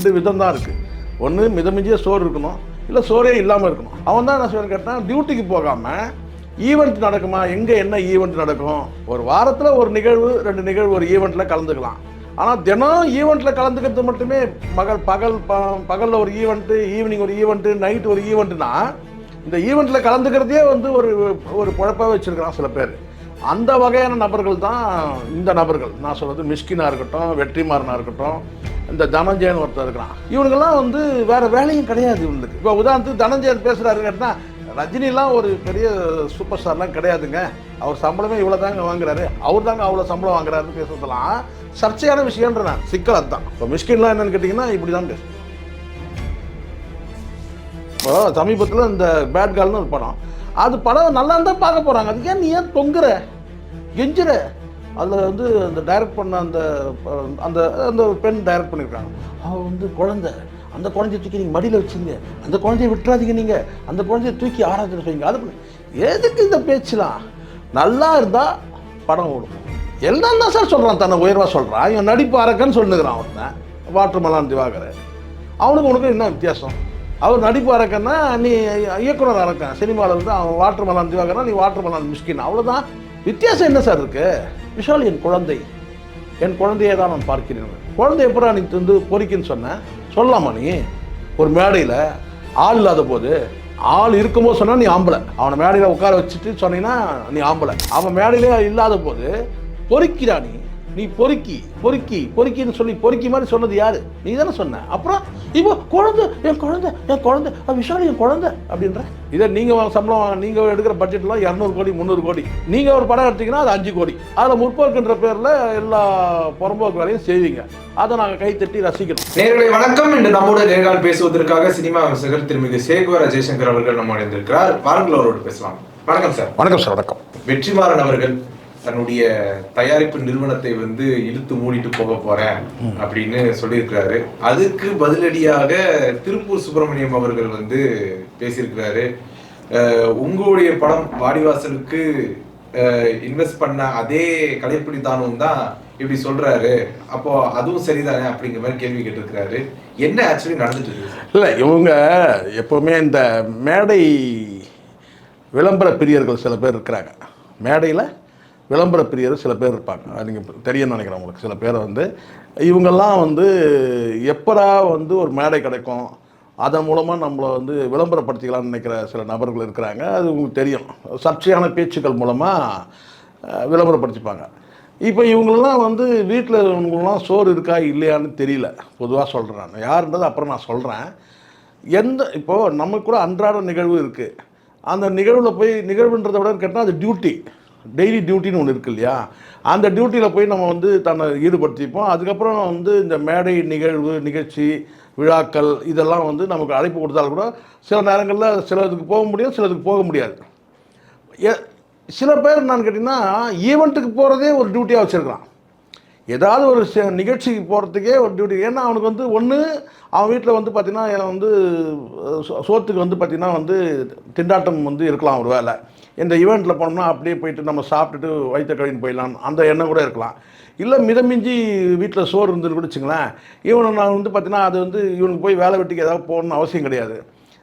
2 விதம் தான் இருக்குது. ஒன்று மிதமிஞ்சிய சோறு இருக்கணும், இல்லை சோறே இல்லாமல் இருக்கணும். அவன் தான் என்ன சொல்லுன்னு கேட்டால், டியூட்டிக்கு போகாமல் ஈவெண்ட் நடக்குமா, எங்கே என்ன ஈவெண்ட் நடக்கும், ஒரு வாரத்தில் ஒரு நிகழ்வு 2 நிகழ்வு ஒரு ஈவெண்ட்டில் கலந்துக்கலாம். ஆனால் தினம் ஈவெண்ட்டில் கலந்துக்கிறது மட்டுமே பகலில் ஒரு ஈவெண்ட்டு, ஈவினிங் ஒரு ஈவெண்ட்டு, நைட்டு ஒரு ஈவெண்ட்டுனா இந்த ஈவெண்ட்டில் கலந்துக்கிறதே வந்து ஒரு குழப்பாக வச்சுருக்கிறான் சில பேர். அந்த வகையான நபர்கள் தான் இந்த நபர்கள். நான் சொல்கிறது மிஷ்கினாக இருக்கட்டும், வெற்றிமாறனாக இருக்கட்டும், இந்த தனஞ்சயன் ஒருத்தர் இருக்கிறான். இவனுங்கெல்லாம் வந்து வேறு வேலையும் கிடையாது இவனுக்கு. இப்போ உதாரணத்துக்கு தனஞ்சயன் பேசுகிறாருன்னு கேட்டால், ரஜினிலாம் ஒரு பெரிய சூப்பர் ஸ்டார்லாம் கிடையாதுங்க, அவர் சம்பளமே இவ்வளோ தாங்க வாங்குறாரு, அவர் தாங்க அவ்வளோ சம்பளம் வாங்குறாருன்னு பேசுறதுலாம் சர்ச்சையான விஷயம்ன்ற நான் சிக்கல். அதுதான் இப்போ மிஷ்கின்லாம் என்னென்னு கேட்டிங்கன்னா இப்படி தான் பேசும். இப்போ சமீபத்தில் இந்த பேட் கால்னு ஒரு படம், அது படம் நல்லா இருந்தால் பார்க்க போகிறாங்க. அது ஏன் நீ ஏன் தொங்குற கெஞ்சுற? அதில் வந்து அந்த டைரக்ட் பண்ண அந்த அந்த அந்த பெண் டைரக்ட் பண்ணியிருக்காங்க. அவள் வந்து குழந்தை, அந்த குழந்தைய தூக்கி நீங்கள் மடியில் வச்சுங்க, அந்த குழந்தைய விட்டுறாதீங்க, நீங்கள் அந்த குழந்தைய தூக்கி ஆராதனை செய்யுங்க. அது எதுக்கு இந்த பேச்சுலாம்? நல்லா இருந்தால் படம் ஓடும். எல்லாம் தான் சார் சொல்கிறான், தன்னை உயர்வாக சொல்கிறான். இவன் நடிப்பு அரக்கன்னு சொல்லுங்கிறான். ஒருத்தன் வாட்டர்மெலான் திவாகர், அவனுக்கு உனக்கு என்ன வித்தியாசம்? அவர் நடிப்பு அரக்கன்னா நீ இயக்குனர் அரக்கன். சினிமாவில் வந்து அவன் வாட்டர்மெலான் திவாகர்னா நீ வாட்டர்மெலான் மிஷ்கின், அவ்வளோதான். வித்தியாசம் என்ன சார் இருக்குது? விஷால் என் குழந்தை, என் குழந்தையை தான் நான் பார்க்கிறேன். குழந்தை எப்போ நீ வந்து பொறிக்குன்னு சொன்னேன் சொல்லலாமா? நீ ஒரு மேடையில் ஆள் இல்லாத போது, ஆள் இருக்கும்போது சொன்னால் நீ ஆம்பளை. அவனை மேடையில் உட்கார வச்சுட்டு சொன்னீங்கன்னா நீ ஆம்பளை. அவன் மேடையிலே இல்லாத போது பொறிக்கிறா நீ பொறுக்கின்னு சொல்லி பொறுக்கி மாதிரி சொன்னது யாரு? நீ தானே சொன்ன. அப்புறம் இப்போ குழந்தை என் குழந்தை விஷால் என் குழந்தை அப்படின்ற இதை நீங்கள் சம்பளம் நீங்கள் எடுக்கிற பட்ஜெட்லாம் 200 கோடி 300 கோடி. நீங்கள் ஒரு படம் எடுத்தீங்கன்னா அது 5 கோடி. அதில் முற்போக்குன்ற பேரில் எல்லா புறம்போக்கு வேலையும் செய்வீங்க. அதை நாங்கள் கைத்தட்டி ரசிக்கணும். நேயர்களே வணக்கம். இன்று நம்மோட நேர்காணல் பேசுவதற்காக சினிமா விமர்சகர் திருமிகு சேகுவர ஜெய்சங்கர் அவர்கள் நம்மோடு இருந்திருக்கிறார். வாருங்கள் அவரோடு பேசலாம். வணக்கம் சார். வணக்கம் சார். வணக்கம். வெற்றிமாறன் அவர்கள் தன்னுடைய தயாரிப்பு நிறுவனத்தை வந்து இழுத்து மூடிட்டு போக போறேன் அப்படின்னு சொல்லியிருக்கிறாரு. அதுக்கு பதிலடியாக திருப்பூர் சுப்பிரமணியம் அவர்கள் வந்து பேசியிருக்கிறாரு. உங்களுடைய படம் வாடிவாசலுக்கு இன்வெஸ்ட் பண்ண அதே கலைப்பிடி தானும் தான் இப்படி சொல்றாரு, அப்போ அதுவும் சரிதானே அப்படிங்கிற மாதிரி கேள்வி கேட்டிருக்கிறாரு. என்ன ஆக்சுவலி நடந்துட்டு இருக்கு? இல்லை, இவங்க எப்பவுமே இந்த மேடை விளம்பர பிரியர்கள் சில பேர் இருக்கிறாங்க. மேடையில் விளம்பர பிரியர் சில பேர் இருப்பாங்க. நீங்கள் தெரியும்னு நினைக்கிறேன் உங்களுக்கு. சில பேரை வந்து இவங்கெல்லாம் வந்து எப்படா வந்து ஒரு மேடை கிடைக்கும், அதன் மூலமாக நம்மளை வந்து விளம்பரப்படுத்திக்கலாம்னு நினைக்கிற சில நபர்கள் இருக்கிறாங்க. அது உங்களுக்கு தெரியும். சர்ச்சையான பேச்சுக்கள் மூலமாக விளம்பரப்படுத்திப்பாங்க. இப்போ இவங்களெல்லாம் வந்து வீட்டில் இவங்களாம் சோறு இருக்கா இல்லையான்னு தெரியல. பொதுவாக சொல்கிறேன் நான் யாருன்றது அப்புறம் நான் சொல்கிறேன். இப்போது நமக்கு கூட அன்றாட நிகழ்வு இருக்குது. அந்த நிகழ்வில் போய் நிகழ்வுன்றதை விட கேட்டால் அது டியூட்டி, டெய்லி டியூட்டின்னு ஒன்று இருக்குது இல்லையா? அந்த டியூட்டியில் போய் நம்ம வந்து தன்னை ஈடுபடுத்திப்போம். அதுக்கப்புறம் வந்து இந்த மேடை நிகழ்வு நிகழ்ச்சி விழாக்கள் இதெல்லாம் வந்து நமக்கு அழைப்பு கொடுத்தாலும் கூட சில நேரங்களில் சிலதுக்கு போக முடியும், சிலதுக்கு போக முடியாது. சில பேர் என்னன்னு கேட்டிங்கன்னா ஈவெண்ட்டுக்கு போகிறதே ஒரு டியூட்டியாக வச்சுருக்கிறான். ஏதாவது ஒரு நிகழ்ச்சிக்கு போகிறதுக்கே ஒரு டியூட்டி. ஏன்னா அவனுக்கு வந்து ஒன்று அவன் வீட்டில் வந்து பார்த்திங்கன்னா வந்து சோத்துக்கு வந்து பார்த்திங்கன்னா வந்து திண்டாட்டம் வந்து இருக்கலாம். ஒரு வேலை இந்த ஈவெண்ட்டில் போனோம்னா அப்படியே போயிட்டு நம்ம சாப்பிட்டுட்டு வயிற்ற கழின்னு போயிடலாம், அந்த எண்ணம் கூட இருக்கலாம். இல்லை மிதமிஞ்சி வீட்டில் சோறு இருந்துன்னு கூட வச்சுங்களேன். இவனை நான் வந்து பார்த்திங்கன்னா அது வந்து இவனுக்கு போய் வேலை வெட்டிக்கு ஏதாவது போகணுன்னு அவசியம் கிடையாது.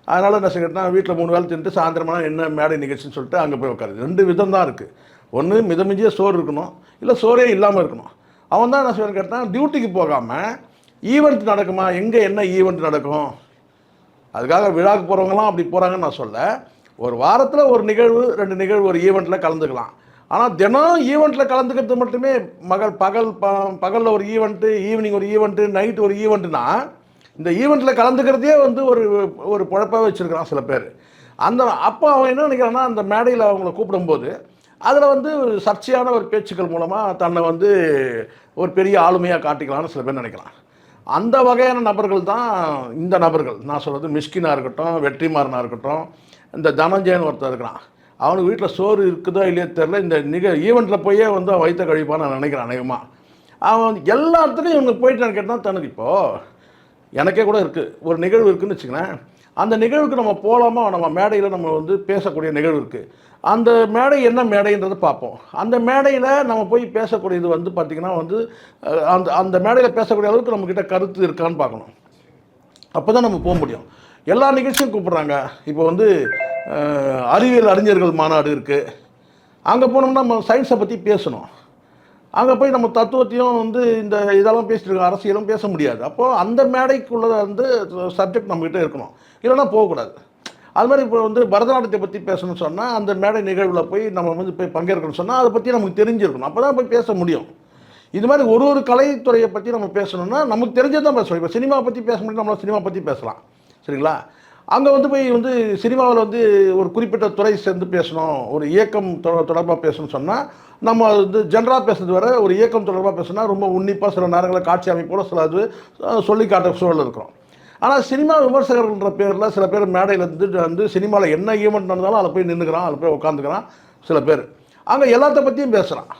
அதனால் என்ன செய்யறதுனா வீட்டில் 3 வேலை தின்ட்டு சாயந்தரமான என்ன மேடை நிகழ்ச்சின்னு சொல்லிட்டு அங்கே போய் உட்காருது. 2 விதம் தான் இருக்குது. ஒன்று மிதமிஞ்சிய சோறு இருக்கணும், இல்லை சோறே இல்லாமல் இருக்கணும். அவன் தான் என்ன செய்யணும்னு கேட்டால், டியூட்டிக்கு போகாமல் ஈவெண்ட் நடக்குமா, எங்கே என்ன ஈவெண்ட் நடக்கும், அதுக்காக விழாக்கு போகிறவங்களாம் அப்படி போகிறாங்கன்னு நான் சொல்ல. ஒரு வாரத்தில் ஒரு நிகழ்வு 2 நிகழ்வு ஒரு ஈவெண்ட்டில் கலந்துக்கலாம். ஆனால் தினம் ஈவெண்ட்டில் கலந்துக்கிறது மட்டுமே பகலில் ஒரு ஈவெண்ட்டு, ஈவினிங் ஒரு ஈவெண்ட்டு, நைட்டு ஒரு ஈவெண்ட்டுனா இந்த ஈவெண்ட்டில் கலந்துக்கிறதே வந்து ஒரு குழப்பாக வச்சுருக்கிறான் சில பேர். அப்போ அவன் என்ன நினைக்கிறான்னா, அந்த மேடையில் அவங்கள கூப்பிடும்போது அதில் வந்து சர்ச்சையான ஒரு பேச்சுக்கள் மூலமாக தன்னை வந்து ஒரு பெரிய ஆளுமையாக காட்டிக்கலான்னு சில பேர் நினைக்கலாம். அந்த வகையான நபர்கள் தான் இந்த நபர்கள். நான் சொல்கிறது மிஷ்கினாக இருக்கட்டும், வெற்றிமாறனாக இருக்கட்டும், இந்த தனஞ்சயன் ஒருத்தர் இருக்கிறான். அவனுக்கு வீட்டில் சோறு இருக்குதோ இல்லையோ தெரில. இந்த ஈவெண்ட்டில் போயே வந்து அவன் வயிற்ற கழிப்பான்னு நான் நினைக்கிறேன். அநேகமாக அவன் எல்லா இடத்துலையும் இவனுக்கு போயிட்டான்னு கேட்டால் தனக்கு இப்போது எனக்கே கூட இருக்குது, ஒரு நிகழ்வு இருக்குதுன்னு வச்சுக்கலேன். அந்த நிகழ்வுக்கு நம்ம போகலாமா, நம்ம மேடையில் நம்ம வந்து பேசக்கூடிய நிகழ்வு இருக்குது. அந்த மேடை என்ன மேடைன்றது பார்ப்போம். அந்த மேடையில் நம்ம போய் பேசக்கூடியது வந்து பார்த்திங்கன்னா வந்து அந்த மேடையில் பேசக்கூடிய அளவுக்கு நம்மக்கிட்ட கருத்து இருக்கான்னு பார்க்கணும். அப்போ தான் நம்ம போக முடியும். எல்லா நிகழ்ச்சியும் கூப்பிட்றாங்க. இப்போ வந்து அறிவியல் அறிஞர்கள் மாநாடு இருக்குது. அங்கே போனோம்னா நம்ம சயின்ஸை பற்றி பேசணும். அங்கே போய் நம்ம தத்துவத்தையும் வந்து இந்த இதெல்லாம் பேசிட்டு இருக்கோம், அரசியலும் பேச முடியாது. அப்போது அந்த மேடைக்குள்ளே வந்து சப்ஜெக்ட் நம்மகிட்ட இருக்கணும், இல்லைன்னா போகக்கூடாது. அது மாதிரி இப்போ வந்து பரதநாட்டியத்தை பற்றி பேசணும்னு சொன்னால் அந்த மேடை நிகழ்வில் போய் நம்ம வந்து போய் பங்கேற்கணும்னு சொன்னால் அதை பற்றி நமக்கு தெரிஞ்சிருக்கணும். அப்போ தான் போய் பேச முடியும். இது மாதிரி ஒரு கலைத்துறையை பற்றி நம்ம பேசணும்னா நமக்கு தெரிஞ்சதான் பேசணும். இப்போ சினிமா பற்றி பேச முடியும், நம்மளால் சினிமா பற்றி பேசலாம், சரிங்களா? அங்கே வந்து போய் வந்து சினிமாவில் வந்து ஒரு குறிப்பிட்ட துறை சேர்ந்து பேசணும், ஒரு இயக்கம் தொடர்பாக பேசணும்னு சொன்னால் நம்ம வந்து ஜென்ரலாக பேசுறது வர ஒரு இயக்கம் தொடர்பாக பேசுனா ரொம்ப உன்னிப்பாக சில நேரங்களில் காட்சி அமைப்போட சில அது சொல்லி காட்ட சூழல் இருக்கிறோம். ஆனால் சினிமா விமர்சகர்கள்ன்ற பேரில் சில பேர் மேடையில் வந்து சினிமாவில் என்ன ஈவெண்ட் நடந்தாலும் அதில் போய் நின்றுக்கிறான், அதில் போய் உட்காந்துக்கிறான். சில பேர் அங்கே எல்லாத்த பற்றியும் பேசுகிறான்.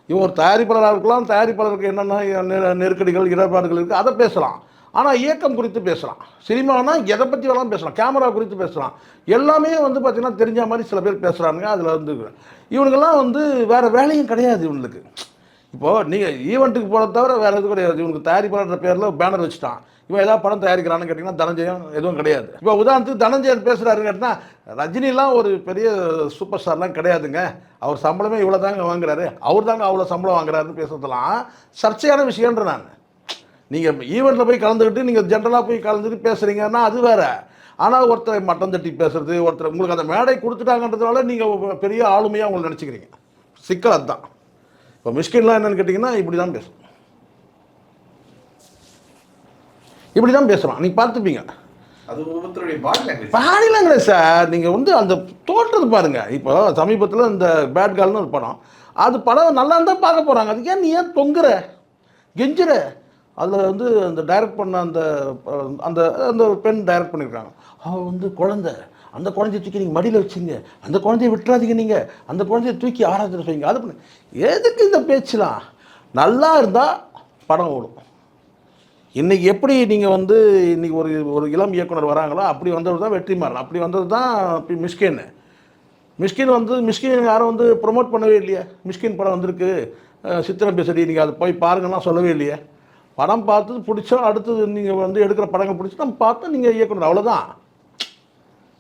இவன் ஒரு தயாரிப்பாளராக இருக்கலாம், தயாரிப்பாளருக்கு என்னென்ன நெருக்கடிகள் இடர்பாடுகள் இருக்குது அதை பேசலாம். ஆனால் இயக்கம் குறித்து பேசலாம். சினிமானா எதை பற்றி வேணாலும் பேசலாம், கேமரா குறித்து பேசலாம். எல்லாமே வந்து பார்த்திங்கன்னா தெரிஞ்ச மாதிரி சில பேர் பேசுகிறானுங்க. அதில் வந்து இவனுக்கெல்லாம் வந்து வேறு வேலையும் கிடையாது இவனுக்கு. இப்போது நீங்கள் ஈவெண்ட்டுக்கு போகிறத தவிர வேறு எதுவும் கிடையாது. இவனுக்கு தயாரிப்பாளர்ன்ற பேரில் பேனர் வச்சுட்டான். இவன் ஏதாவது படம் தயாரிக்கிறான்னு கேட்டிங்கன்னா தனஞ்சயம் எதுவும் கிடையாது. இப்போ உதாரணத்துக்கு தனஞ்சயன் பேசுகிறாருன்னு கேட்டால் ரஜினிலாம் ஒரு பெரிய சூப்பர் ஸ்டார்லாம் கிடையாதுங்க, அவர் சம்பளமே இவ்வளோ தாங்க வாங்குறாரு, அவர் தாங்க அவ்வளோ சம்பளம் வாங்குறாருன்னு பேசுறதுலாம் சர்ச்சையான விஷயன்ற நான். நீங்கள் ஈவெண்ட்டில் போய் கலந்துக்கிட்டு நீங்கள் ஜென்ரலாக போய் கலந்துட்டு பேசுகிறீங்கன்னா அது வேறு. ஆனால் ஒருத்தரை மட்டம் தட்டி பேசுறது, ஒருத்தர் உங்களுக்கு அந்த மேடை கொடுத்துட்டாங்கன்றதுனால நீங்கள் பெரிய ஆளுமையாக உங்களை நினச்சிக்கிறீங்க. சிக்கல் அதுதான். இப்போ மிஷ்கின்லாம் என்னென்னு கேட்டிங்கன்னா இப்படி தான் பேசும், இப்படி தான் பேசுகிறான். நீங்கள் பார்த்துப்பீங்க. அது ஒவ்வொருத்தருடைய பாடி லாங்குவேஜ் சார். நீங்கள் வந்து அந்த தோற்றது பாருங்கள். இப்போ சமீபத்தில் இந்த பேட் கால்னு ஒரு படம், அது படம் நல்லா இருந்தால் பார்க்க போகிறாங்க. அதுக்கு ஏன் நீ ஏன் தொங்குற கெஞ்சுற? அதில் வந்து அந்த டைரக்ட் பண்ண அந்த அந்த அந்த பெண் டைரக்ட் பண்ணியிருக்காங்க. அவள் வந்து குழந்தை, அந்த குழந்தைய தூக்கி நீங்கள் மடியில் வச்சுங்க, அந்த குழந்தைய விட்டுறாதீங்க, நீங்கள் அந்த குழந்தைய தூக்கி ஆராதனை செய்யுங்க. அது பண்ணி எதுக்கு இந்த பேச்செலாம்? நல்லா இருந்தால் படம் ஓடும். இன்றைக்கி எப்படி நீங்கள் வந்து இன்றைக்கி ஒரு இளம் இயக்குனர் வராங்களோ அப்படி வந்தது தான் வெற்றிமாறன், அப்படி வந்தது தான் மிஷ்கின். மிஷ்கின் யாரும் வந்து ப்ரொமோட் பண்ணவே இல்லையே. மிஷ்கின் படம் வந்திருக்கு, சித்திரம் பேசடி, நீங்கள் அதை போய் பாருங்கலாம் சொல்லவே இல்லையே. படம் பார்த்து பிடிச்சோம், அடுத்தது நீங்கள் வந்து எடுக்கிற படங்கள் பிடிச்சி நம்ம பார்த்து நீங்கள் இயக்குனர், அவ்வளோதான்.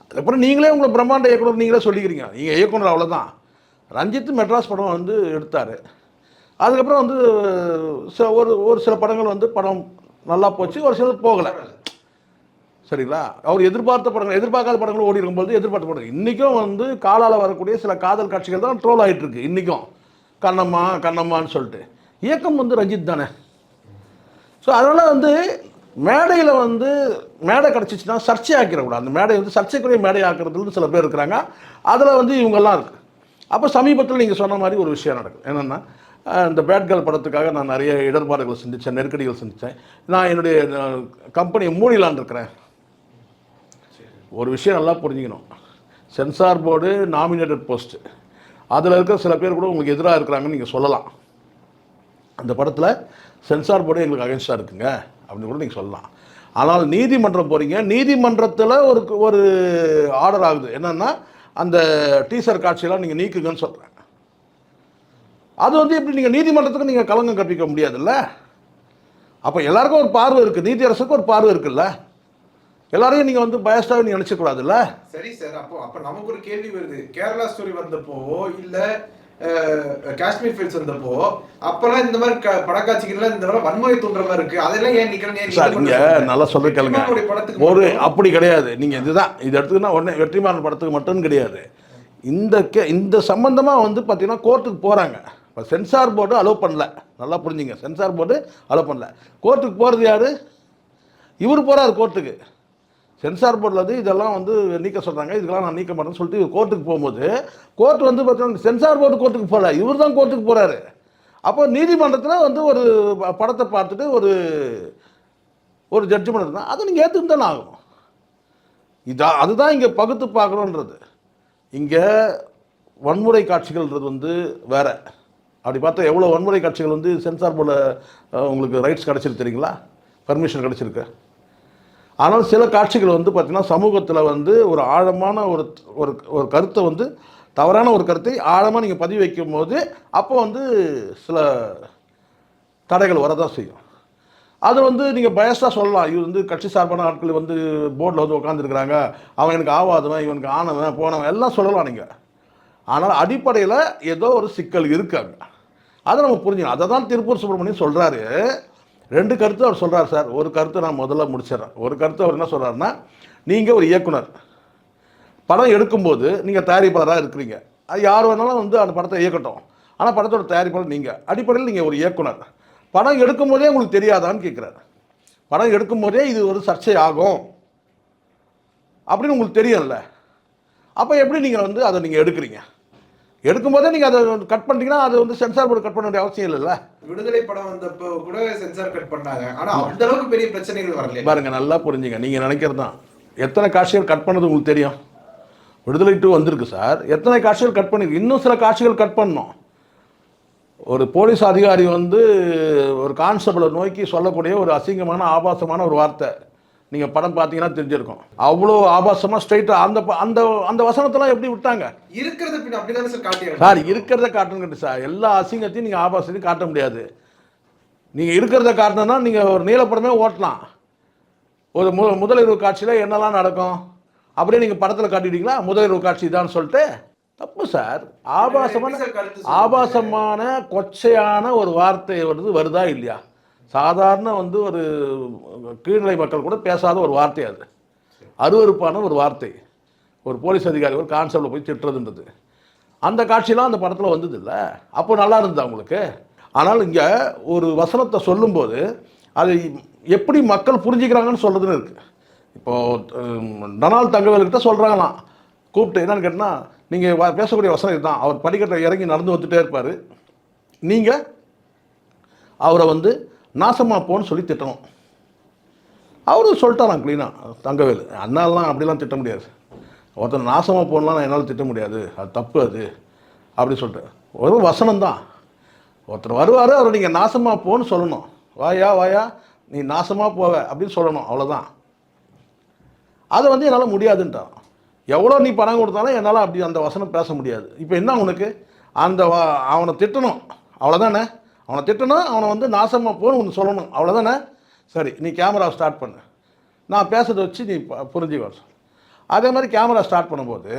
அதுக்கப்புறம் நீங்களே உங்களை பிரம்மாண்ட இயக்குனர் நீங்களே சொல்லிக்கிறீங்க, நீங்கள் இயக்குனர், அவ்வளோதான். ரஞ்சித் மெட்ராஸ் படம் வந்து எடுத்தார். அதுக்கப்புறம் வந்து ஒரு சில படங்கள் வந்து படம் நல்லா போச்சு, ஒரு சிலர் போகலை, சரிங்களா? அவர் எதிர்பார்க்காத படங்கள் ஓடி இருக்கும்போது எதிர்பார்த்த படங்கள் இன்றைக்கும் வந்து காலால் வரக்கூடிய சில காதல் காட்சிகள் தான் ட்ரோல் ஆகிட்டு இருக்கு இன்றைக்கும். கண்ணம்மான்னு சொல்லிட்டு இயக்கம் வந்து ரஞ்சித் தானே. ஸோ அதனால் வந்து மேடையில் வந்து மேடை கிடச்சிச்சின்னா சர்ச்சை ஆக்கிடக்கூடாது. அந்த மேடை வந்து சர்ச்சைக்குரிய மேடை ஆக்கிறதுல சில பேர் இருக்கிறாங்க. அதில் வந்து இவங்கெல்லாம் இருக்குது. அப்போ சமீபத்தில் நீங்கள் சொன்ன மாதிரி ஒரு விஷயம் நடக்குது. என்னென்னா, இந்த பேட் கேர்ள் படத்துக்காக நான் நிறைய இடர்பாடுகள் சந்தித்தேன், நெருக்கடிகள் சந்தித்தேன். நான் என்னுடைய கம்பெனியை மூடிலான்னு இருக்கிறேன். ஒரு விஷயம் நல்லா புரிஞ்சுக்கணும், சென்சார் போர்டு நாமினேட்டட் போஸ்ட்டு, அதில் இருக்கிற சில பேர் கூட உங்களுக்கு எதிராக இருக்கிறாங்கன்னு நீங்கள் சொல்லலாம். அந்த படத்தில் சென்சார் போர்டு எங்களுக்கு அகென்ஸ்டாக இருக்குங்க அப்படின்னு கூட நீங்கள் சொல்லலாம். ஆனால் நீதிமன்றம் போகிறீங்க, நீதிமன்றத்தில் ஒரு ஆர்டர் ஆகுது. என்னென்னா, அந்த டீசர் காட்சியெல்லாம் நீங்கள் நீக்குங்கன்னு சொல்கிறேன். அது வந்து எப்படி நீங்கள் நீதிமன்றத்துக்கு நீங்கள் களங்கம் கற்பிக்க முடியாதுல்ல? அப்போ எல்லாருக்கும் ஒரு பார்வை இருக்குது, நீதி அரசுக்கு ஒரு பார்வை இருக்குல்ல. எல்லாரையும் நீங்கள் வந்து பயஸ்டாக நீங்கள் நினச்சிக்கூடாதுல்ல. சரி சார், அப்போ நமக்கு ஒரு கேள்வி வருது. கேரளா ஸ்டோரி வந்தப்போ இல்லை காஷ்மீர் ஃபைல்ஸ் வந்தப்போ அப்பெல்லாம் இந்த மாதிரி படக்காட்சிகள்லாம் இந்த மாதிரி வன்முறை தூண்டுற மாதிரி இருக்கு, அதெல்லாம் ஏன் நிக்கிறேன் நல்லா சொல்ல கேளுங்க. ஒரு அப்படி கிடையாது. நீங்க இதுதான் இது எடுத்துக்கினா உடனே வெற்றிமாறன் படத்துக்கு மட்டும் கிடையாது. இந்த சம்பந்தமாக வந்து பார்த்தீங்கன்னா கோர்ட்டுக்கு போகிறாங்க. இப்போ சென்சார் போர்டு அலோவ் பண்ணல, நல்லா புரிஞ்சுங்க. சென்சார் போர்டு அலோவ் பண்ணல. கோர்ட்டுக்கு போகிறது யார்? இவர் போகிறார் கோர்ட்டுக்கு. சென்சார் போர்டில் வந்து இதெல்லாம் வந்து நீக்க சொல்கிறாங்க, இதுக்கெல்லாம் நான் நீக்க மாட்டேன்னு சொல்லிட்டு கோர்ட்டுக்கு போகும்போது கோர்ட் வந்து பார்த்தீங்கன்னா சென்சார் போர்டு கோர்ட்டுக்கு போகல, இவர் தான் கோர்ட்டுக்கு போகிறாரு. அப்போ நீதிமன்றத்தில் வந்து ஒரு படத்தை பார்த்துட்டு ஒரு ஜட்ஜ்மெண்ட் இருந்தால் அதை நீங்கள் ஏற்றுக்கு தானே ஆகும். அதுதான் இங்கே பகுத்து பார்க்கணுன்றது. இங்கே வன்முறை காட்சிகள்ன்றது வந்து வேறு. அப்படி பார்த்தா எவ்வளோ வன்முறை காட்சிகள் வந்து சென்சார் போர்டில் உங்களுக்கு ரைட்ஸ் கிடச்சிருக்கு தெரியுங்களா, பர்மிஷன் கிடச்சிருக்கு. ஆனால் சில காட்சிகள் வந்து பார்த்திங்கன்னா சமூகத்தில் வந்து ஒரு ஆழமான ஒரு கருத்தை வந்து தவறான ஒரு கருத்தை ஆழமாக நீங்கள் பதிவு வைக்கும் போது அப்போ வந்து சில தடைகள் வரதான் செய்யும். அது வந்து நீங்கள் பயஸ்டாக சொல்லலாம். இது வந்து கட்சி சார்பான ஆட்கள் வந்து போர்டில் வந்து உட்காந்துருக்குறாங்க, அவன் எனக்கு ஆவாதவன், இவனுக்கு ஆனவன் போனவன் எல்லாம் சொல்லலாம் நீங்கள். ஆனால் அடிப்படையில் ஏதோ ஒரு சிக்கல் இருக்காங்க, அதை நம்ம புரிஞ்சுக்கணும். அதை தான் திருப்பூர் சுப்பிரமணியன் சொல்கிறாரு. 2 கருத்து அவர் சொல்கிறார் சார். ஒரு கருத்து நான் முதல்ல முடிச்சிடறேன். ஒரு கருத்து அவர் என்ன சொல்கிறாருன்னா, நீங்கள் ஒரு இயக்குனர், படம் எடுக்கும்போது நீங்கள் தயாரிப்பாளராக இருக்கிறீங்க. அது யார் வேணாலும் வந்து அந்த படத்தை இயக்கட்டும், ஆனால் படத்தோட தயாரிப்பாளர் நீங்கள். அடிப்படையில் நீங்கள் ஒரு இயக்குனர், படம் எடுக்கும்போதே உங்களுக்கு தெரியாதான்னு கேட்குறாரு. படம் எடுக்கும்போதே இது ஒரு சர்ச்சை ஆகும் அப்படின்னு உங்களுக்கு தெரியும்ல, அப்போ எப்படி நீங்கள் வந்து அதை நீங்கள் எடுக்கிறீங்க? எடுக்கும்போதே நீங்கள் அதை கட் பண்ணிட்டீங்கன்னா அது வந்து சென்சார் போர்டு கட் பண்ண வேண்டிய அவசியம் இல்லைல்ல. விடுதலை படம் வந்தப்போ கூட சென்சார் கட் பண்ணாங்க, ஆனா அந்த அளவுக்கு பெரிய பிரச்சனைகள் வரல. பாருங்க, நல்லா புரிஞ்சுங்க. நீங்கள் நினைக்கிறது தான். எத்தனை காட்சிகள் கட் பண்ணது உங்களுக்கு தெரியும்? விடுதலை 2 வந்திருக்கு சார், எத்தனை காட்சிகள் கட் பண்ணிருக்கு, இன்னும் சில காட்சிகள் கட் பண்ணணும். ஒரு போலீஸ் அதிகாரி வந்து ஒரு கான்ஸ்டபிளை நோக்கி சொல்லக்கூடிய ஒரு அசிங்கமான ஆபாசமான ஒரு வார்த்தை நீங்கள் படம் பார்த்தீங்கன்னா தெரிஞ்சிருக்கும். அவ்வளோ ஆபாசமாக ஸ்ட்ரைட்டாக அந்த அந்த அந்த வசனத்தெல்லாம் எப்படி விட்டாங்க? இருக்கிறத பின்ன அப்படிதானே சார் காட்டியாங்க சார். இருக்கிறத காட்டணுங்கிட்டு சார், எல்லா அசிங்கத்தையும் நீங்கள் ஆபாசத்தையும் காட்ட முடியாது. நீங்கள் இருக்கிறத காட்டணும்னா நீங்கள் ஒரு நீலப்படமே ஓட்டலாம். ஒரு முதலிரவு காட்சியில் என்னெல்லாம் நடக்கும் அப்படியே நீங்கள் படத்தில் காட்டிட்டீங்களா முதலிரவு காட்சி தான் சொல்லிட்டு? தப்பு சார். ஆபாசமான கொச்சையான ஒரு வார்த்தை வருதா இல்லையா? சாதாரண வந்து ஒரு கீழ்நிலை மக்கள் கூட பேசாத ஒரு வார்த்தை, அது அருவருப்பான ஒரு வார்த்தை. ஒரு போலீஸ் அதிகாரி ஒரு கான்ஸ்டபிளை போய் திட்டுறதுன்றது, அந்த காட்சியெலாம் அந்த படத்தில் வந்தது இல்லை. அப்போ நல்லா இருந்தது அவங்களுக்கு. ஆனால் இங்கே ஒரு வசனத்தை சொல்லும்போது அதை எப்படி மக்கள் புரிஞ்சுக்கிறாங்கன்னு சொல்கிறதுன்னு இருக்குது. இப்போது டொனால்ட் தங்கவேலுக்கிட்ட சொல்கிறாங்களாம் கூப்பிட்டு, என்னன்னு கேட்டால், நீங்கள் பேசக்கூடிய வசனம் இதுதான். அவர் படிக்கட்டை இறங்கி நடந்து வந்துகிட்டே இருப்பார், நீங்கள் அவரை வந்து நாசமாக போன்னு சொல்லி திட்டணும். அவரும் சொல்லிட்டாராம் க்ளீனாக தங்கவேலு. அண்ணாலாம் அப்படிலாம் திட்ட முடியாது, ஒருத்தர் நாசமாக போகலாம் என்னால் திட்ட முடியாது, அது தப்பு அது அப்படி சொல்லிட்டு. ஒரு வசனம் தான். ஒருத்தர் வருவார், அவரை நீங்கள் நாசமாக போன்னு சொல்லணும். வாயா வாயா நீ நாசமாக போவ அப்படின்னு சொல்லணும், அவ்வளோதான். அதை வந்து என்னால் முடியாதுன்ட்டான். எவ்வளோ நீ பணம் கொடுத்தாலும் என்னால் அப்படி அந்த வசனம் பேச முடியாது. இப்போ என்ன உனக்கு? அந்த அவனை திட்டணும், அவ்வளோதானே? அவனை திட்டணும், அவனை வந்து நாசமாக போன்னு ஒன்று சொல்லணும், அவ்வளோதானே? சரி, நீ கேமரா ஸ்டார்ட் பண்ணு, நான் பேசுறதை வச்சு நீ புரிஞ்சுக்க. அதே மாதிரி கேமரா ஸ்டார்ட் பண்ணும்போது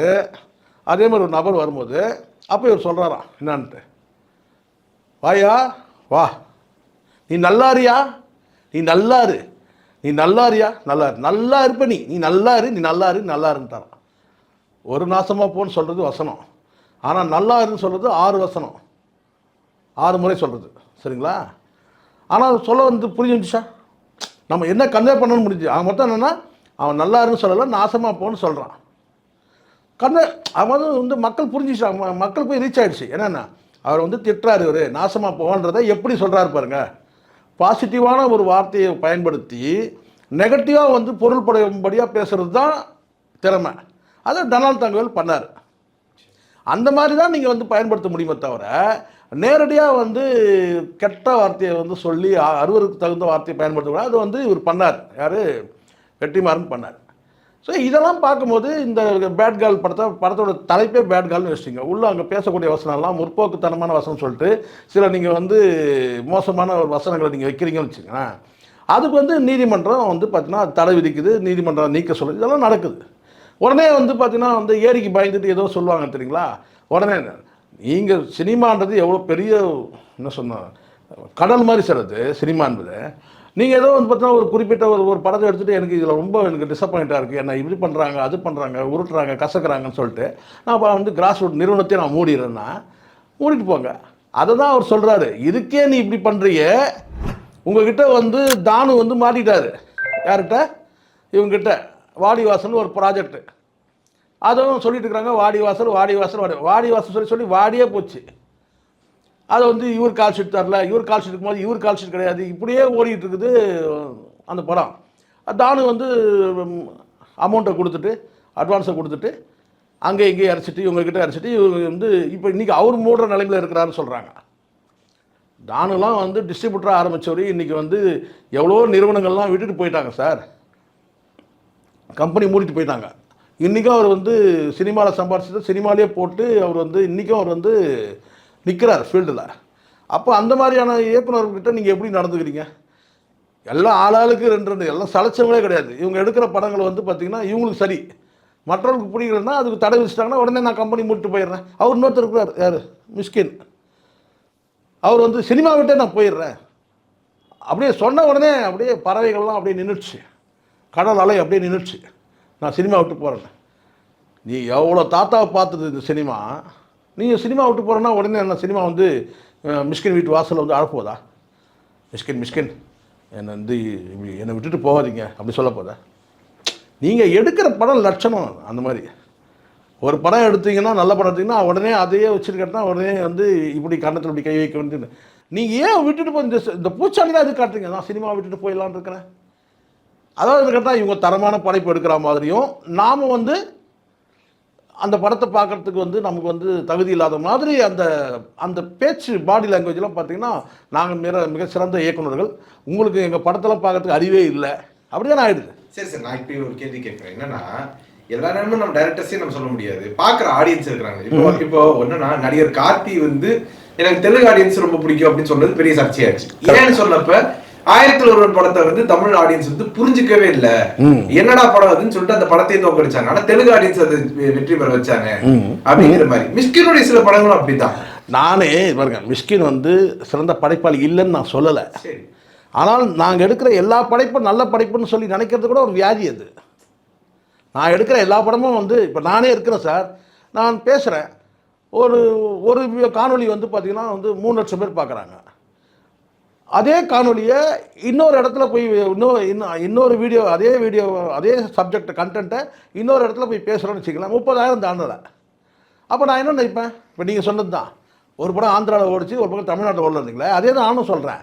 அதே மாதிரி ஒரு நபர் வரும்போது அப்போ இவர் சொல்கிறாராம் என்னான்ட்டு, வாயா வா, நீ நல்லாரியா, நீ நல்லாரு, நீ நல்லாரியா, நல்லாரு, நல்லா இருப்ப, நீ நல்லாரு, நீ நல்லாரு, நல்லாருன்ட்டாரான். ஒரு நாசமாக போன்னு சொல்கிறது வசனம், ஆனால் நல்லாருன்னு சொல்கிறது 6 வசனம், 6 முறை சொல்கிறது. சரிங்களா? ஆனால் சொல்ல வந்து புரிஞ்சுச்சா? நம்ம என்ன கன்வே பண்ணணும்னு முடிஞ்சு. அவன் மொத்தம் என்னென்னா, அவன் நல்லாருன்னு சொல்லலை, நாசமாக போன்னு சொல்கிறான். அவன் வந்து மக்கள் புரிஞ்சிச்சாங்க, மக்கள் போய் ரீச் ஆகிடுச்சு. என்னென்னா, அவர் வந்து திட்டுறாரு, இவர் நாசமாக போகன்றதை எப்படி சொல்கிறாரு பாருங்க. பாசிட்டிவான ஒரு வார்த்தையை பயன்படுத்தி நெகட்டிவாக வந்து பொருள்படும்படியாக பேசுகிறது தான் திறமை. அதை டொனால்ட் தங்கவேல் பண்ணார். அந்த மாதிரி தான் நீங்கள் வந்து பயன்படுத்த முடியுமே தவிர, நேரடியாக வந்து கெட்ட வார்த்தையை வந்து சொல்லி அறுவருக்கு தகுந்த வார்த்தையை பயன்படுத்தக்கூடாது. அது வந்து இவர் பண்ணார். யார்? வெற்றிமாறன் பண்ணார். ஸோ இதெல்லாம் பார்க்கும்போது இந்த பேட் கேர்ள் படத்தோட தலைப்பே பேட் கேர்ள்னு வச்சுட்டிங்க. உள்ளே அங்கே பேசக்கூடிய வசனம்லாம் முற்போக்குத்தனமான வசனம் சொல்லிட்டு சில நீங்கள் வந்து மோசமான ஒரு வசனங்களை நீங்கள் வைக்கிறீங்கன்னு வச்சுக்கோங்களேன். அதுக்கு வந்து நீதிமன்றம் வந்து பார்த்தீங்கன்னா தடை விதிக்குது, நீதிமன்றம் நீக்க சொல்லுது, இதெல்லாம் நடக்குது. உடனே வந்து பார்த்தீங்கன்னா வந்து ஏரிக்கு பயந்துட்டு ஏதோ சொல்லுவாங்க தெரியுங்களா. உடனே நீங்கள் சினிமான்றது எவ்வளோ பெரிய என்ன சொன்ன கடல் மாதிரி சார் அது சினிமா என்பது. நீங்கள் ஏதோ வந்து பார்த்தீங்கன்னா ஒரு குறிப்பிட்ட ஒரு படத்தை எடுத்துகிட்டு எனக்கு இதில் ரொம்ப எனக்கு டிசப்பாயிண்ட்டாக இருக்குது, என்ன இப்படி பண்ணுறாங்க, அது பண்ணுறாங்க, உருட்டுறாங்க, கசக்குறாங்கன்னு சொல்லிட்டு நான் இப்போ வந்து கிராஸ் ரூட் நிறுவனத்தையும் நான் மூடிடுறேன்னா மூடிட்டு போங்க. அதை தான் அவர் சொல்கிறாரு. இதுக்கே நீ இப்படி பண்ணுறிய, உங்ககிட்ட வந்து தானு வந்து மாட்டிட்டாரு. யார்கிட்ட? இவங்ககிட்ட வாடிவாசல் ஒரு ப்ராஜெக்ட். அதுவும் சொல்லிட்டு இருக்கிறாங்க வாடிவாசல் வாடிவாசல் வாடிவாசல் சொல்லி வாடியே போச்சு. அதை வந்து இவர் கால் ஷீட் தரல, இவர் கால் ஷீட் இருக்கும்போது இவர் கால் ஷீட் கிடையாது, இப்படியே ஓடிட்டு இருக்குது அந்த படம். தானு வந்து அமௌண்ட்டை கொடுத்துட்டு அட்வான்ஸை கொடுத்துட்டு அங்கே இங்கேயே அரைச்சிட்டு இவங்ககிட்ட அரைச்சிட்டு இவங்க வந்து இப்போ இன்றைக்கி அவர் மூடுற நிலைமையில் இருக்கிறாருன்னு சொல்கிறாங்க. தானுலாம் வந்து டிஸ்ட்ரிபியூட்டராக ஆரம்பித்தவரை இன்றைக்கி வந்து எவ்வளோ நிறுவனங்கள்லாம் விட்டுட்டு போயிட்டாங்க சார், கம்பெனி மூடிட்டு போயிட்டாங்க. இன்றைக்கும் அவர் வந்து சினிமாவில் சம்பாரிச்சதை சினிமாலேயே போட்டு அவர் வந்து இன்றைக்கும் அவர் வந்து நிற்கிறார் ஃபீல்டில். அப்போ அந்த மாதிரியான இயக்குநர்கிட்ட நீங்கள் எப்படி நடந்துக்கிறீங்க? எல்லாம் ஆளாளுக்கு 2 எல்லாம் சலைச்சவங்களே கிடையாது. இவங்க எடுக்கிற படங்கள் வந்து பார்த்தீங்கன்னா இவங்களுக்கு சரி, மற்றவங்களுக்கு பிடிக்கலன்னா அதுக்கு தடை வச்சுட்டாங்கன்னா உடனே நான் கம்பெனி மூட்டு போயிடுறேன். அவர் இன்னொருத்தர் இருக்கிறார், யார், மிஸ்கின். அவர் வந்து சினிமா விட்டே நான் போயிடுறேன் அப்படியே சொன்ன உடனே அப்படியே பறவைகள்லாம் அப்படியே நின்றுச்சு, கடல் அலை அப்படியே நின்றுச்சு, நான் சினிமா விட்டு போகிறேன். நீ எவ்வளோ தாத்தாவை பார்த்தது இந்த சினிமா, நீங்கள் சினிமா விட்டு போகிறேன்னா உடனே என்ன சினிமா வந்து மிஸ்கின் வீட்டு வாசலில் வந்து அழப்போதா, மிஸ்கின் மிஸ்கின் என்னை வந்து என்னை விட்டுட்டு போகாதீங்க அப்படி சொல்ல போதா? நீங்கள் எடுக்கிற படம் லட்சணம் அந்த மாதிரி. ஒரு படம் எடுத்தீங்கன்னா, நல்ல படம் எடுத்தீங்கன்னா உடனே அதையே வச்சுருக்கா உடனே வந்து இப்படி கன்னத்தில் இப்படி கை வைக்க வேண்டியது. நீங்கள் ஏன் விட்டுட்டு போய் இந்த பூச்சாண்டி தான் இது காட்டுறீங்க, நான் சினிமா விட்டுட்டு போயிடலான்னு இருக்கிறேன். அதாவது கேட்டால் இவங்க தரமான படைப்பு எடுக்கிற மாதிரியும் நாம் வந்து அந்த படத்தை பார்க்குறதுக்கு வந்து நமக்கு வந்து தகுதி இல்லாத மாதிரி அந்த அந்த பேச்சு பாடி லாங்குவேஜ்லாம் பார்த்தீங்கன்னா, நாங்கள் மிக சிறந்த இயக்குநர்கள், உங்களுக்கு எங்கள் படத்தெல்லாம் பார்க்கறதுக்கு அறிவே இல்லை, அப்படி தான் ஆகிடுது. சரி சார், நான் இப்போ ஒரு கேள்வி கேட்குறேன். என்னன்னா, எல்லா நேரமும் நம்ம டைரக்டர்ஸே நம்ம சொல்ல முடியாது, பார்க்குற ஆடியன்ஸ் இருக்கிறாங்க. இப்போ என்னன்னா, நடிகர் கார்த்தி வந்து எனக்கு தெலுங்கு ஆடியன்ஸ் ரொம்ப பிடிக்கும் அப்படின்னு சொன்னது பெரிய சர்ச்சையாச்சு. ஏன்னு சொன்னப்ப 1001 படத்தை வந்து தமிழ் ஆடியன்ஸ் வந்து புரிஞ்சுக்கவே இல்லை, என்னடா படம் அதுன்னு சொல்லிட்டு அந்த படத்தையே தோக்கடிச்சாங்க. ஆனா தெலுங்கு ஆடியன்ஸ் அது வெற்றி பெற வச்சாங்க அப்படிங்கிற மாதிரி. மிஸ்கினுடைய சில படங்களும் அப்படித்தான். நானே பாருங்க, மிஸ்கின் வந்து சிறந்த படைப்பாளி இல்லைன்னு நான் சொல்லலை. ஆனால் நாங்கள் எடுக்கிற எல்லா படைப்பும் நல்ல படைப்புன்னு சொல்லி நினைக்கிறது கூட ஒரு வியாதி. அது நான் எடுக்கிற எல்லா படமும் வந்து இப்போ நானே இருக்கிறேன் சார், நான் பேசுகிறேன், ஒரு ஒரு காணொலி வந்து பார்த்திங்கன்னா வந்து 3 லட்சம் பேர் பார்க்குறாங்க. அதே காணொலியை இன்னொரு இடத்துல போய் இன்னொரு வீடியோ அதே சப்ஜெக்ட் கண்டென்ட்டை இன்னொரு இடத்துல போய் பேசுகிறோன்னு வச்சுக்கலாம், 30,000 தாண்டலை. அப்போ நான் என்ன நினைப்பேன், இப்போ நீங்கள் சொன்னது தான், ஒரு படம் ஆந்திராவில் ஓடிச்சு, ஒரு பக்கம் தமிழ்நாட்டில் ஓடுறதுங்களே, அதே தான் நானும் சொல்கிறேன்.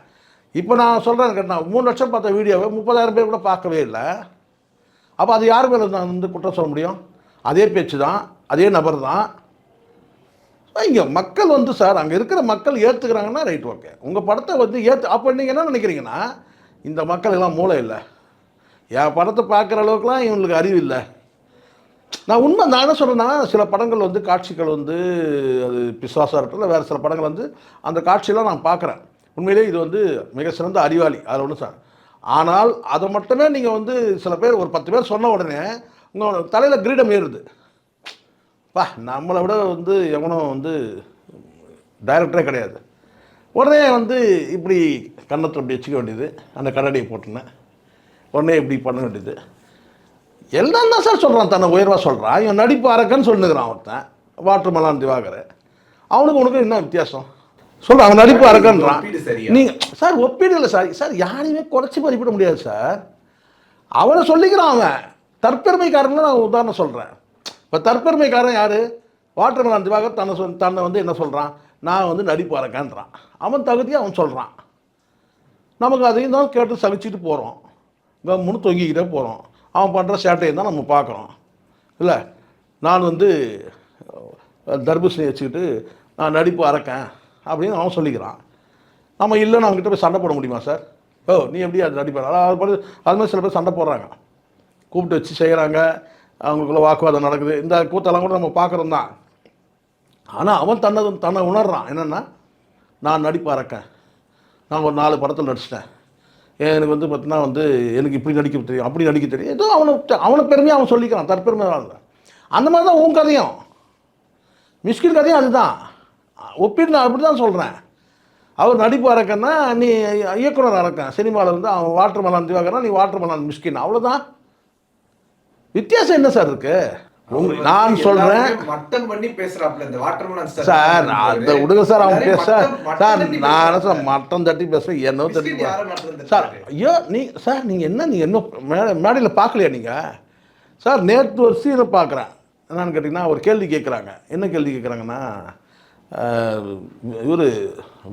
இப்போ நான் சொல்கிறேன் கேட்டால் 3 லட்சம் பார்த்த வீடியோவை 30,000 பேர் கூட பார்க்கவே இல்லை. அப்போ அது யார் மேலே நான் வந்து குற்றம் சொல்ல முடியும்? அதே பேச்சு தான், அதே நபர் தான். இங்கே மக்கள் வந்து சார், அங்கே இருக்கிற மக்கள் ஏற்றுக்கிறாங்கன்னா ரைட், ஓகே. உங்கள் படத்தை வந்து அப்போ நீங்கள் என்ன நினைக்கிறீங்கன்னா, இந்த மக்கள் எல்லாம் மூளை இல்லை, என் படத்தை பார்க்குற அளவுக்குலாம் இவங்களுக்கு அறிவு இல்லை. நான் என்ன சொல்கிறேன்னா, சில படங்கள் வந்து காட்சிகள் வந்து அது பிசாசாக இருக்கட்டும், வேறு சில படங்கள் வந்து அந்த காட்சியெல்லாம் நான் பார்க்குறேன், உண்மையிலே இது வந்து மிக சிறந்த அறிவாளி, அதில் ஒன்று சார். ஆனால் அதை மட்டுமே நீங்கள் வந்து சில பேர் ஒரு 10 பேர் சொன்ன உடனே உங்கள் தலையில் கிரீடம் ஏறுது. நம்மளை விட வந்து எவனும் வந்து டைரக்டரே கிடையாது, உடனே வந்து இப்படி கன்னத்தில் அப்படி வச்சுக்க வேண்டியது, அந்த கண்ணாடியை போட்டுனேன், உடனே இப்படி பண்ண வேண்டியது. எல்லாம் தான் சார் சொல்கிறான், தன்னை உயர்வாக சொல்கிறான். இவன் நடிப்பு அரக்கன்னு சொல்லுங்கிறான் ஒருத்தன், வாட்டர்மெலன் திவாகர். அவனுக்கு உனக்கு என்ன வித்தியாசம் சொல்ல? அவன் நடிப்பு அரக்கன்றான். நீங்கள் சார் ஒப்பீடு இல்லை சார், சார் யாரையுமே குறைச்சி மதிப்பிட முடியாது சார். அவனை சொல்லிக்கிறான், அவன் தற்பெருமைக்காரன்னு நான் உதாரணம் சொல்கிறேன். இப்போ தற்பெருமைக்காரன் யார்? வாட்டர்மெலன் திவாகர் தன்னை வந்து என்ன சொல்கிறான், நான் வந்து நடிப்பு அரக்கன்றான். அவன் தகுதியை அவன் சொல்கிறான், நமக்கு அதையும் தான் கேட்டு சகிச்சுட்டு போகிறோம், கம்முன்னு தொங்கிக்கிட்டே போகிறோம். அவன் பண்ணுற சேட்டையும் தான் நம்ம பார்க்குறோம். இல்லை, நான் வந்து தர்பூசணி வச்சுக்கிட்டு நான் நடிப்பு அரக்கேன் அப்படின்னு அவன் சொல்லிக்கிறான். நம்ம இல்லைன்னு அவங்ககிட்ட போய் சண்டை போட முடியுமா சார்? நீ எப்படி அது நடிப்பார்? அது மாதிரி சில பேர் சண்டை போடுறாங்க, கூப்பிட்டு வச்சு செய்கிறாங்க, அவங்களுக்குள்ள வாக்குவாதம் நடக்குது. இந்த கூத்தெல்லாம் கூட நம்ம பார்க்குறோம் தான். ஆனால் அவன் தன்னை உணர்றான், என்னென்னா நான் நடிப்பு அரக்கேன், நான் ஒரு 4 படத்தில் நடிச்சிட்டேன், எனக்கு வந்து பார்த்தீங்கன்னா வந்து எனக்கு இப்படி நடிக்க தெரியும், அப்படி நடிக்க தெரியும், ஏதோ அவனை பெருமையாக அவன் சொல்லிக்கிறான், தற்பெருமை. அந்த மாதிரி தான் உன் கதையும், மிஸ்கின் கதையும் அதுதான். ஒப்பீடு நான் அப்படி தான் சொல்கிறேன். அவர் நடிப்பு அரக்கன்னா நீ இயக்குனர் அரக்கன், சினிமாவில் வந்து அவன் வாட்டர்மெலன் திவாகர்னா நீ வாட்டர்மெலன் மிஸ்கின், அவ்வளோதான். வித்தியாசம் என்ன சார் இருக்கு? நான் சொல்றேன் மட்டம் பண்ணி பேசுறாப்ல இந்த வாட்டர்மெலன் சார், அந்த விடுங்க சார், அவன் பேச சார், நான் சார் மட்டம் தட்டி பேசுறேன், என்ன தட்டி சார். ஐயோ சார், நீங்கள் என்ன மேடையில் பார்க்கலையா நீங்கள் சார்? நேற்று ஒரு சீனை பார்க்குறேன், என்னன்னு கேட்டிங்கன்னா ஒரு கேள்வி கேட்குறாங்க. என்ன கேள்வி கேட்குறாங்கன்னா, இவர்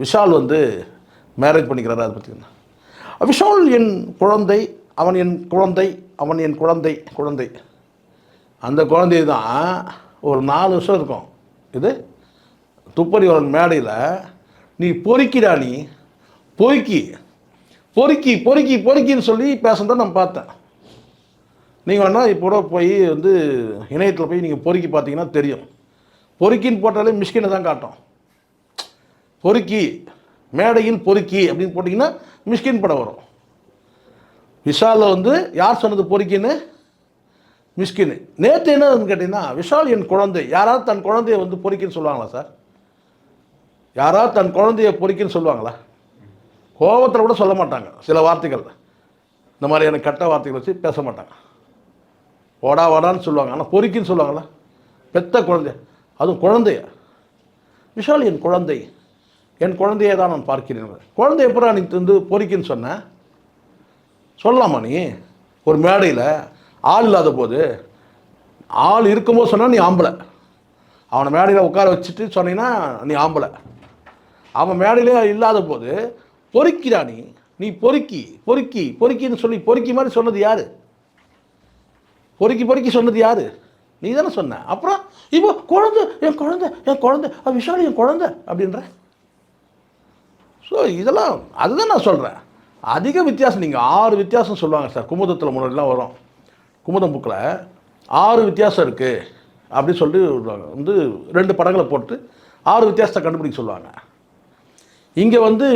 விஷால் வந்து மேரேஜ் பண்ணிக்கிறாரு, அதை பற்றி. விஷால் என் குழந்தை, அவன் என் குழந்தை, அவன் என் குழந்தை. அந்த குழந்தை தான் ஒரு 4 வருஷம் இருக்கும். இது துப்பறிவன் மேடையில் நீ பொறுக்கிடா, நீ பொறுக்கின்னு சொல்லி பேசுறதை நான் பார்த்தேன். நீங்கள் வேணால் இப்போ கூட போய் வந்து இணையத்தில் போய் நீங்கள் பொறுக்கி பார்த்தீங்கன்னா தெரியும். பொறுக்கின்னு போட்டாலே மிஸ்கினை தான் காட்டும். பொறுக்கி மேடையில் பொறுக்கி அப்படின்னு போட்டிங்கன்னா மிஸ்கின் படம் வரும். விஷாலில் வந்து யார் சொன்னது பொறுக்கின்னு? மிஸ்கின்னு. நேற்று என்னன்னு கேட்டிங்கன்னா, விஷால் என் குழந்தை. யாராவது தன் குழந்தைய வந்து பொறுக்கின்னு சொல்லுவாங்களா சார்? யாராவது தன் குழந்தைய பொறுக்கின்னு சொல்லுவாங்களா? கோபத்தில் கூட சொல்ல மாட்டாங்க. சில வார்த்தைகள் இந்த மாதிரியான கெட்ட வார்த்தைகள் வச்சு பேச மாட்டாங்க. ஓடா ஓடான்னு சொல்லுவாங்க. ஆனால் பொறுக்கின்னு சொல்லுவாங்களா? பெத்த குழந்தை, அதுவும் குழந்தைய. விஷால் என் குழந்தை, என் குழந்தையை தான் நான் பார்க்கிறேன். குழந்தை எப்படா நீ வந்து பொறுக்கின்னு சொன்ன? சொல்லலாமா நீ? ஒரு மேடையில் ஆள் இல்லாத போது, ஆள் இருக்கும்போது சொன்னால் நீ ஆம்பளை. அவனை மேடையில் உட்கார வச்சுட்டு சொன்னீங்கன்னா நீ ஆம்பளை. அவன் மேடையிலே இல்லாத போது பொறுக்கிறா நீ. நீ பொறுக்கி பொறுக்கி பொறுக்கின்னு சொல்லி பொறுக்கி மாதிரி சொன்னது யாரு? பொறுக்கி பொறுக்கி சொன்னது யாரு? நீ தானே சொன்ன. அப்புறம் இப்போ குழந்தை, என் குழந்தை, என் குழந்தை, விஷால் என் குழந்தை அப்படின்ற. ஸோ இதெல்லாம் அதுதான் நான் சொல்கிறேன். அதிக வித்தியாசம். நீங்கள் 6 வித்தியாசம் சொல்லுவாங்க சார். குமுதத்தில் முன்னாடிலாம் வரும். குமுதம் புக்கில் 6 வித்தியாசம் இருக்குது அப்படின்னு சொல்லிட்டு வந்து 2 படங்களை போட்டு 6 வித்தியாசத்தை கண்டுபிடிக்க சொல்லுவாங்க. இங்கே வந்து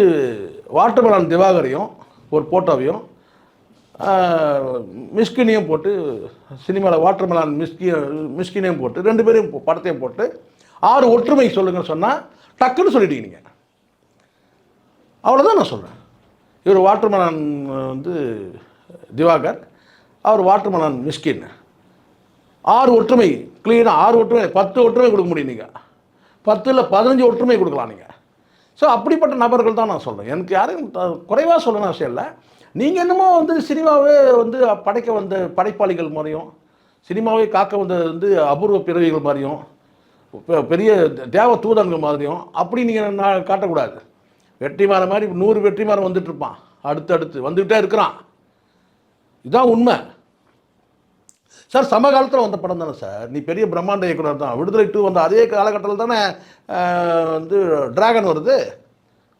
வாட்டர்மெலான் திவாகரையும் ஒரு போட்டோவையும் மிஸ்கினையும் போட்டு, சினிமாவில் வாட்டர்மெலான் மிஸ்கினையும் போட்டு 2 பேரையும் படத்தையும் போட்டு 6 ஒற்றுமை சொல்லுங்கன்னு சொன்னால் டக்குன்னு சொல்லிட்டீங்க நீங்கள். அவ்வளோதான் நான் சொல்கிறேன். இவர் வாட்டர்மெலான் வந்து திவாகர், அவர் வாட்டர்மெலான் மிஸ்கின். 6 ஒற்றுமை க்ளீனாக 6 ஒற்றுமை 10 ஒற்றுமை கொடுக்க முடியும் நீங்கள். 10 இல்லை 15 ஒற்றுமை கொடுக்கலாம் நீங்கள். ஸோ அப்படிப்பட்ட நபர்கள் தான் நான் சொல்கிறேன். எனக்கு யாரையும் குறைவாக சொல்லணும்னு அவசியம் இல்லை. நீங்கள் என்னமோ வந்து சினிமாவே வந்து படைக்க வந்த படைப்பாளிகள் மாதிரியும், சினிமாவே காக்க வந்த வந்து அபூர்வ பிறவிகள் மாதிரியும், பெரிய தேவ தூதன்கள் மாதிரியும் அப்படி நீங்கள் நான் காட்டக்கூடாது. வெற்றிமாறன் மாதிரி 100 வெற்றிமாறன் வந்துட்டு இருப்பான், அடுத்தடுத்து வந்துக்கிட்டே இருக்கிறான். இதுதான் உண்மை சார். சமகாலத்தில் வந்த படம் தானே சார். நீ பெரிய பிரம்மாண்ட இயக்குனர் தான். விடுதலை 2 வந்த அதே காலகட்டத்தில் தானே வந்து டிராகன் வருது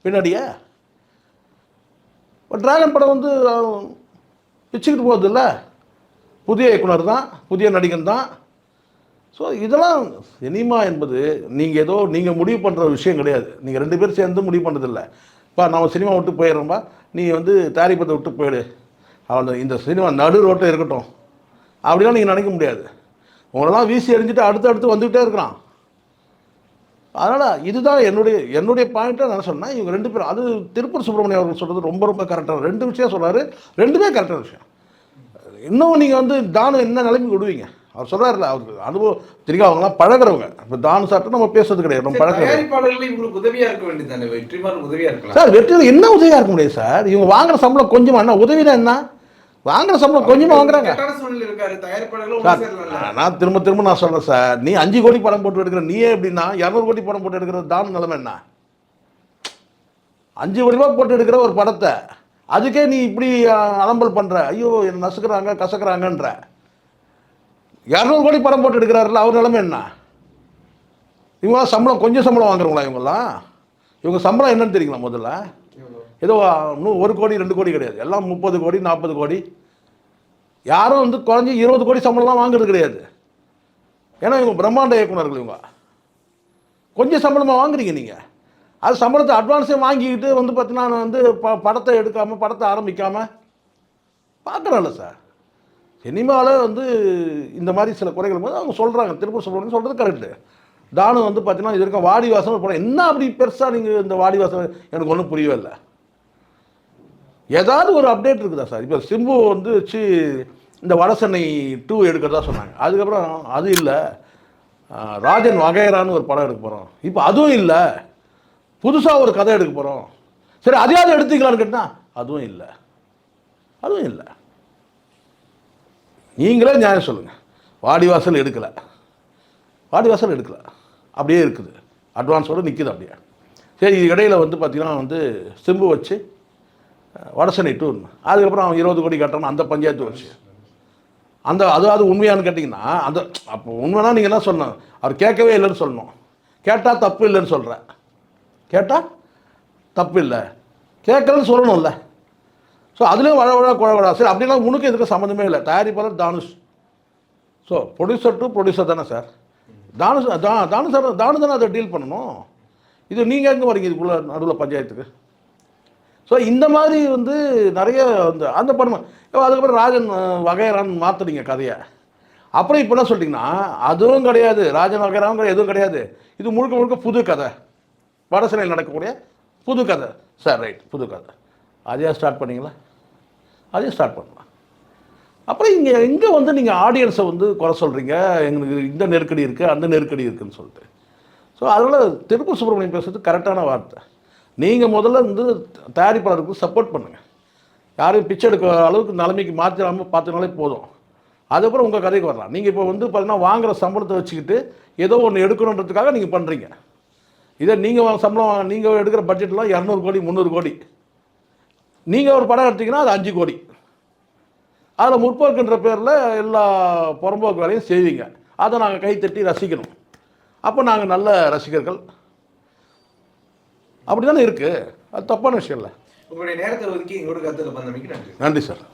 பின்னாடியே. டிராகன் படம் வந்து பிச்சுக்கிட்டு போகுது இல்லை, புதிய இயக்குனர் தான், புதிய நடிகன் தான். ஸோ இதெல்லாம் சினிமா என்பது நீங்கள் ஏதோ நீங்கள் முடிவு பண்ணுற விஷயம் கிடையாது. நீங்கள் 2 பேர் சேர்ந்து முடிவு பண்ணுறதில்லை. இப்போ நம்ம சினிமா விட்டு போயிடுறோம்பா, நீ வந்து தயாரிப்பதை விட்டு போயிடு, அவள் இந்த சினிமா நடு ரோட்டில் இருக்கட்டும் அப்படிலாம் நீங்கள் நினைக்க முடியாது. உங்களெல்லாம் வீசி எறிஞ்சிட்டு அடுத்து வந்துக்கிட்டே இருக்கிறான். அதனால் இதுதான் என்னுடைய பாயிண்ட்டாக நான் சொன்னேன். இவங்க 2 பேரும், அது திருப்பூர் சுப்பிரமணியம் அவர்கள் சொல்கிறது ரொம்ப ரொம்ப கரெக்டாக 2 விஷயம் சொல்கிறாரு. 2மே கரெக்டான விஷயம். இன்னும் நீங்கள் வந்து தானு என்ன நிலைமைக்கு விடுவீங்க? அவர் சொல்கிறாருல, அவருக்கு அனுபவம் தெரியும், அவங்களாம் பழகிறவங்க. இப்போ தானு சார்ட்டு நம்ம பேசுறது கிடையாது, நம்ம பழகிறவங்க. உதவியாக இருக்க வேண்டியது வெற்றிமாறன் உதவியாக இருக்கலாம் சார். வெற்றி என்ன உதவியாக இருக்க முடியாது சார்? இவங்க வாங்குற சம்பளம் கொஞ்சமாக, என்ன உதவினா என்ன? வாங்குற சம்பளம் கொஞ்சமாக வாங்குறாங்க சார். நான் திரும்ப நான் சொல்கிறேன் சார், நீ 5 கோடி படம் போட்டு எடுக்கிற, நீயே எப்படின்னா 200 கோடி படம் போட்டு எடுக்கிறது தான் நிலைமை என்ன? 5 கோடி ரூபா போட்டு எடுக்கிற ஒரு படத்தை அதுக்கே நீ இப்படி அலம்பல் பண்ணுற, ஐயோ என்ன நசுக்கிறாங்க கசக்கிறாங்கன்ற. 200 கோடி படம் போட்டு எடுக்கிறாருல, அவர் நிலைமை என்ன? இவங்களாம் சம்பளம் கொஞ்சம் சம்பளம் வாங்குறவங்களா? இவங்க சம்பளம் என்னன்னு தெரியுங்களா? முதல்ல ஏதோ 1 கோடி 2 கோடி கிடையாது, எல்லாம் 30 கோடி 40 கோடி. யாரும் வந்து குறைஞ்சி 20 கோடி சம்பளம்லாம் வாங்குறது கிடையாது. ஏன்னா இவங்க பிரம்மாண்ட இயக்குனர்கள். இவங்க கொஞ்சம் சம்பளமாக வாங்குறீங்க நீங்கள். அது சம்பளத்தை அட்வான்ஸே வாங்கிக்கிட்டு வந்து பார்த்தீங்கன்னா நான் வந்து படத்தை எடுக்காமல், படத்தை ஆரம்பிக்காமல் பார்க்குறேன்ல சார். சினிமாவில் வந்து இந்த மாதிரி சில குறைகள் போது அவங்க சொல்கிறாங்க. திருப்பூர் சுப்பிரமணியம் சொல்கிறது கரெக்டு. தானு வந்து பார்த்தீங்கன்னா இது இருக்க வாடிவாசம் ஒரு படம், என்ன அப்படி பெருசாக நீங்கள் இந்த வாடிவாசம் எனக்கு ஒன்றும் புரியவே இல்லை. ஏதாவது ஒரு அப்டேட் இருக்குதா சார்? இப்போ சிம்பு வந்து வச்சு இந்த வடசென்னை 2 எடுக்கிறதா சொன்னாங்க. அதுக்கப்புறம் அது இல்லை, ராஜன் வகையரான்னு ஒரு படம் எடுக்க போகிறோம், இப்போ அதுவும் இல்லை, புதுசாக ஒரு கதை எடுக்க போகிறோம். சரி அதையாவது எடுத்துக்கலான்னு கேட்டால் அதுவும் இல்லை. நீங்களே நியாயம் சொல்லுங்கள். வாடிவாசல் எடுக்கலை, அப்படியே இருக்குது, அட்வான்ஸோடு நிற்குது அப்படியே. சரி இது இடையில் வந்து பார்த்திங்கன்னா வந்து சிம்பு வச்சு வடசென்னை 2, அதுக்கப்புறம் அவன் 20 கோடி கட்டணும் அந்த பஞ்சாயத்து வச்சு அது உண்மையானு கேட்டிங்கன்னா அந்த அப்போ உண்மைனா நீங்கள் என்ன சொல்லணும்? அவர் கேட்கவே இல்லைன்னு சொல்லணும். கேட்டால் தப்பு இல்லைன்னு சொல்கிறேன், கேட்டால் தப்பு இல்லை, கேட்கலன்னு சொல்லணும்ல. ஸோ அதுலேயும் குழவழா. சரி அப்படின்னா உனக்கு இதுக்கு சம்மந்தமே இல்லை. தயாரிப்பாளர் Dhanush. So producer to producer தானே சார். தானு தானே அதை டீல் பண்ணணும். இது நீங்கள் எங்கே வரீங்க இதுக்குள்ளே நடுவில் பஞ்சாயத்துக்கு? ஸோ இந்த மாதிரி வந்து நிறைய அந்த படம் அதுக்கப்புறம் ராஜன் வகையறான்னு மாற்றுறீங்க கதையை. அப்புறம் இப்போ என்ன சொல்லிட்டீங்கன்னா அதுவும் கிடையாது, ராஜன் வகையறாவும் கிடையாது, எதுவும் கிடையாது, இது முழுக்க முழுக்க புது கதை, வடசென்னையில் நடக்கக்கூடிய புது கதை. சார் ரைட், புது கதை, அதையா ஸ்டார்ட் பண்ணீங்களா? அதையும் ஸ்டார்ட் பண்ணலாம். அப்புறம் இங்கே வந்து நீங்கள் ஆடியன்ஸை வந்து குறை சொல்கிறீங்க, எங்களுக்கு இந்த நெருக்கடி இருக்குது அந்த நெருக்கடி இருக்குதுன்னு சொல்லிட்டு. ஸோ அதனால் திருப்பூர் சுப்பிரமணியம் பேசுறது கரெக்டான வார்த்தை. நீங்கள் முதல்ல வந்து தயாரிப்பாளருக்கு சப்போர்ட் பண்ணுங்கள், யாரையும் பிச்சை எடுக்க அளவுக்கு நிலைமைக்கு மாற்றிடாமல் பார்த்தினாலே போதும். அதுக்கப்புறம் உங்கள் கதைக்கு வரலாம். நீங்கள் இப்போ வந்து பார்த்தீங்கன்னா வாங்குகிற சம்பளத்தை வச்சுக்கிட்டு ஏதோ ஒன்று எடுக்கணுன்றதுக்காக நீங்கள் பண்ணுறீங்க. இதை நீங்கள் சம்பளம் நீங்கள் எடுக்கிற பட்ஜெட்லாம் 200 கோடி 300 கோடி, நீங்கள் ஒரு படம் எடுத்தீங்கன்னா அது 5 கோடி. அதில் முற்போக்குன்ற பேரில் எல்லா புறம்போக்கு வேலையும் செய்வீங்க. அதை நாங்கள் கைத்தட்டி ரசிக்கணும். அப்போ நாங்கள் நல்ல ரசிகர்கள். அப்படி தானே இருக்குது, அது தப்பான விஷயம் இல்லை. உங்களுடைய நேரத்தை ஒதுக்கி எங்களோட கருத்தில் பந்தமைக்கு நன்றி. நன்றி சார்.